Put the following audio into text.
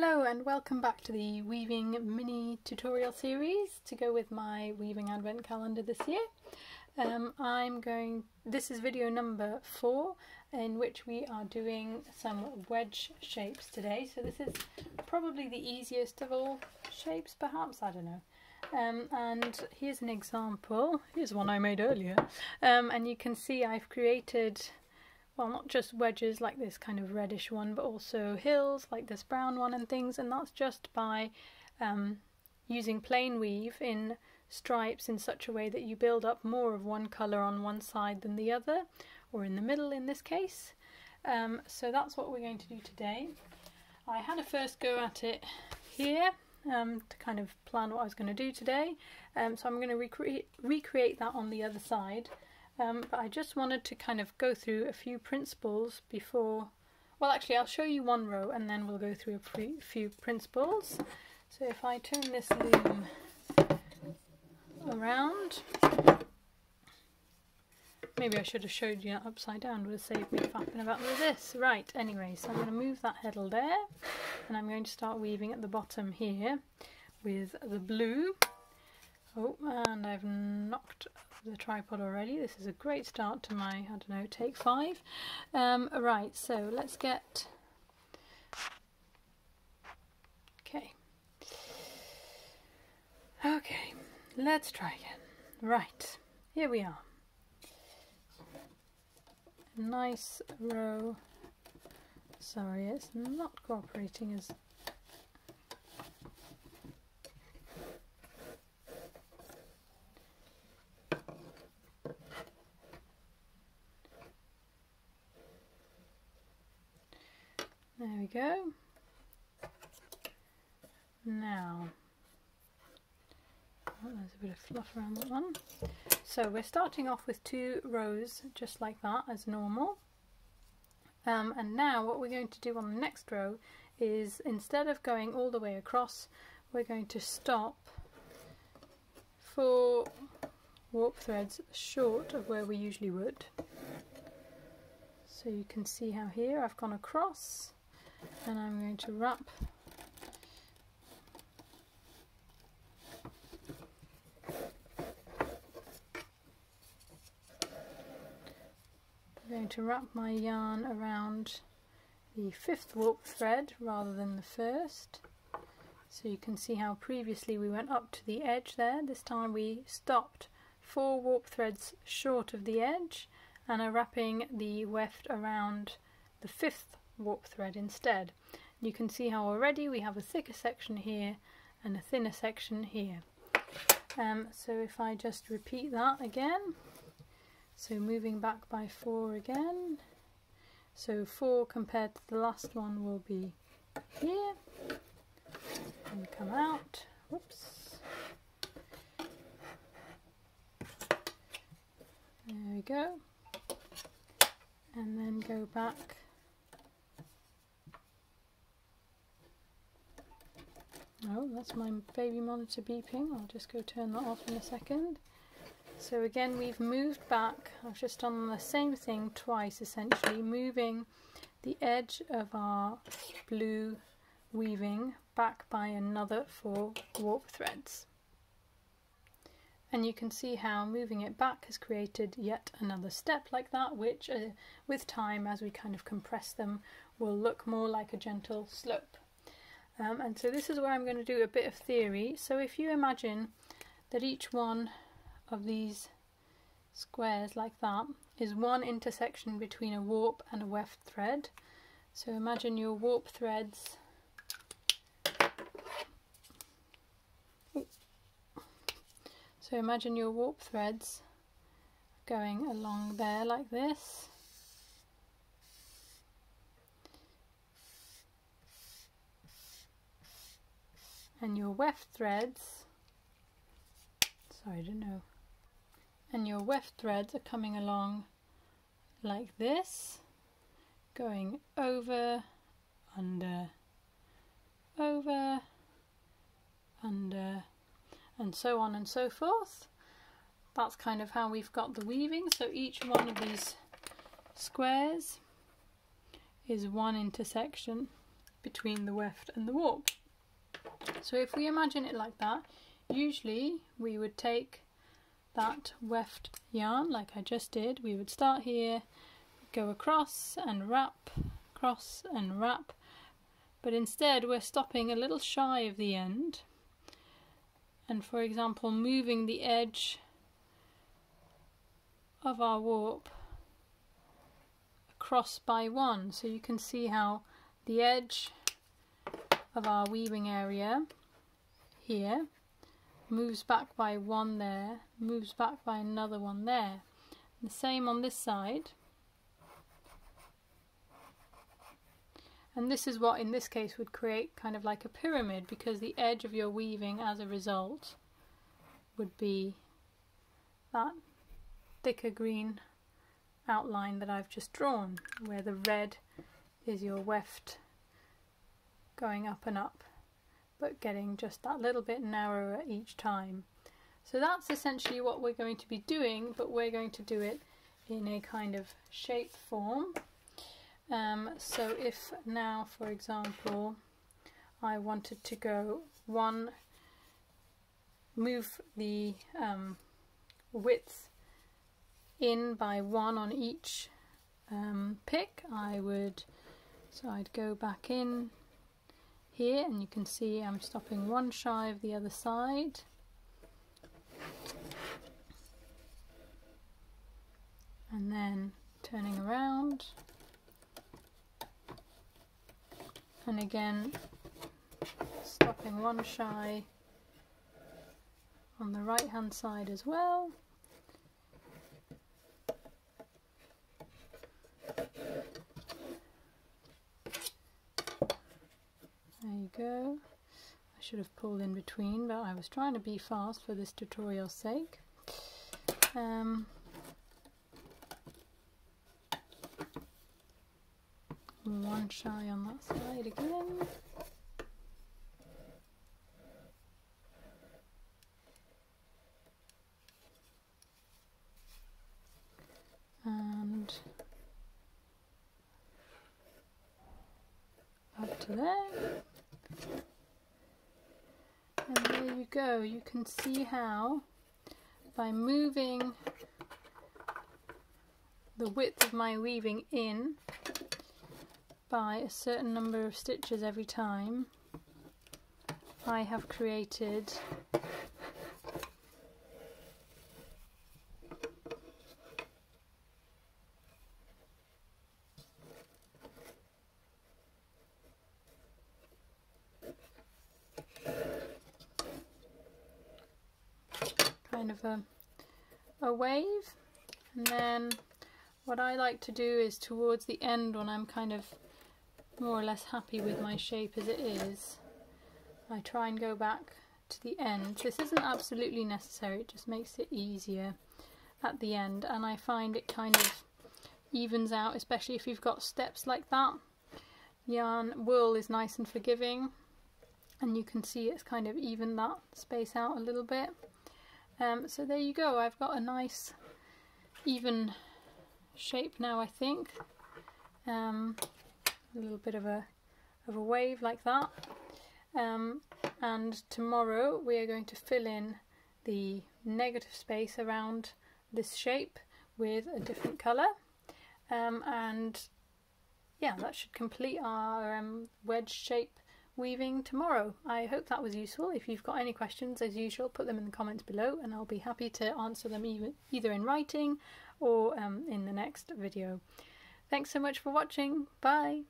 Hello and welcome back to the weaving mini tutorial series to go with my weaving advent calendar this year. This is video number 4 in which we are doing some wedge shapes today. So this is probably the easiest of all shapes, perhaps, I don't know. And here's an example. Here's one I made earlier. And you can see I've created, well, not just wedges like this kind of reddish one, but also hills like this brown one and things, and that's just by using plain weave in stripes in such a way that you build up more of one colour on one side than the other, or in the middle in this case. So that's what we're going to do today. I had a first go at it here to kind of plan what I was going to do today, so I'm going to recreate that on the other side. But I just wanted to kind of go through a few principles before, well actually I'll show you one row and then we'll go through a few principles. So if I turn this loom around, maybe I should have showed you that upside down, would have saved me faffing about with this. Right, anyway, so I'm going to move that heddle there and I'm going to start weaving at the bottom here with the blue. Oh, and I've knocked the tripod already. This is a great start to my, I don't know, take 5. Right, so let's get... Okay, let's try again. Right, here we are. A nice row. Sorry, it's not cooperating as... There we go. Now, oh, there's a bit of fluff around that one. So we're starting off with 2 rows just like that as normal. And now what we're going to do on the next row is, instead of going all the way across, we're going to stop 4 warp threads short of where we usually would. So you can see how here I've gone across, and I'm going to wrap my yarn around the 5th warp thread rather than the 1st. So you can see how previously we went up to the edge there. This time we stopped 4 warp threads short of the edge and are wrapping the weft around the 5th warp thread instead. You can see how already we have a thicker section here and a thinner section here. So if I just repeat that again, so moving back by 4 again, so 4 compared to the last one will be here and come out, whoops, there we go, and then go back. Oh, that's my baby monitor beeping. I'll just go turn that off in a second. So again, we've moved back. I've just done the same thing twice, essentially, moving the edge of our blue weaving back by another 4 warp threads. And you can see how moving it back has created yet another step like that, which with time, as we kind of compress them, will look more like a gentle slope. And so this is where I'm going to do a bit of theory. So if you imagine that each one of these squares like that is one intersection between a warp and a weft thread. So imagine your warp threads going along there like this. And your weft threads, sorry, I don't know. And your weft threads are coming along like this, going over, under, over, under, and so on and so forth. That's kind of how we've got the weaving. So each one of these squares is one intersection. between the weft and the warp. So if we imagine it like that, usually we would take that weft yarn like I just did. We would start here, go across and wrap, but instead we're stopping a little shy of the end and, for example, moving the edge of our warp across by 1. So you can see how the edge of our weaving area here moves back by 1 there, moves back by another 1 there. And the same on this side. And this is what in this case would create kind of like a pyramid, because the edge of your weaving as a result would be that thicker green outline that I've just drawn, where the red is your weft going up and up, but getting just that little bit narrower each time. So that's essentially what we're going to be doing, but we're going to do it in a kind of shape form. So if now, for example, I wanted to go move the width in by 1 on each pick, I'd go back in here, and you can see I'm stopping 1 shy of the other side. And then turning around. And again, stopping 1 shy on the right hand side as well. There you go. I should have pulled in between, but I was trying to be fast for this tutorial's sake. 1 shy on that side again. And up to there. And there you go. You can see how by moving the width of my weaving in by a certain number of stitches every time, I have created kind of a wave. And then what I like to do is towards the end, when I'm kind of more or less happy with my shape as it is, I try and go back to the end. This isn't absolutely necessary, it just makes it easier at the end, and I find it kind of evens out, especially if you've got steps like that. Wool is nice and forgiving, and you can see it's kind of evened that space out a little bit. So there you go, I've got a nice even shape now, I think. A little bit of a wave like that. And tomorrow we are going to fill in the negative space around this shape with a different colour. And yeah, that should complete our wedge shape weaving tomorrow. I hope that was useful. If you've got any questions, as usual, put them in the comments below and I'll be happy to answer them either in writing or in the next video. Thanks so much for watching. Bye!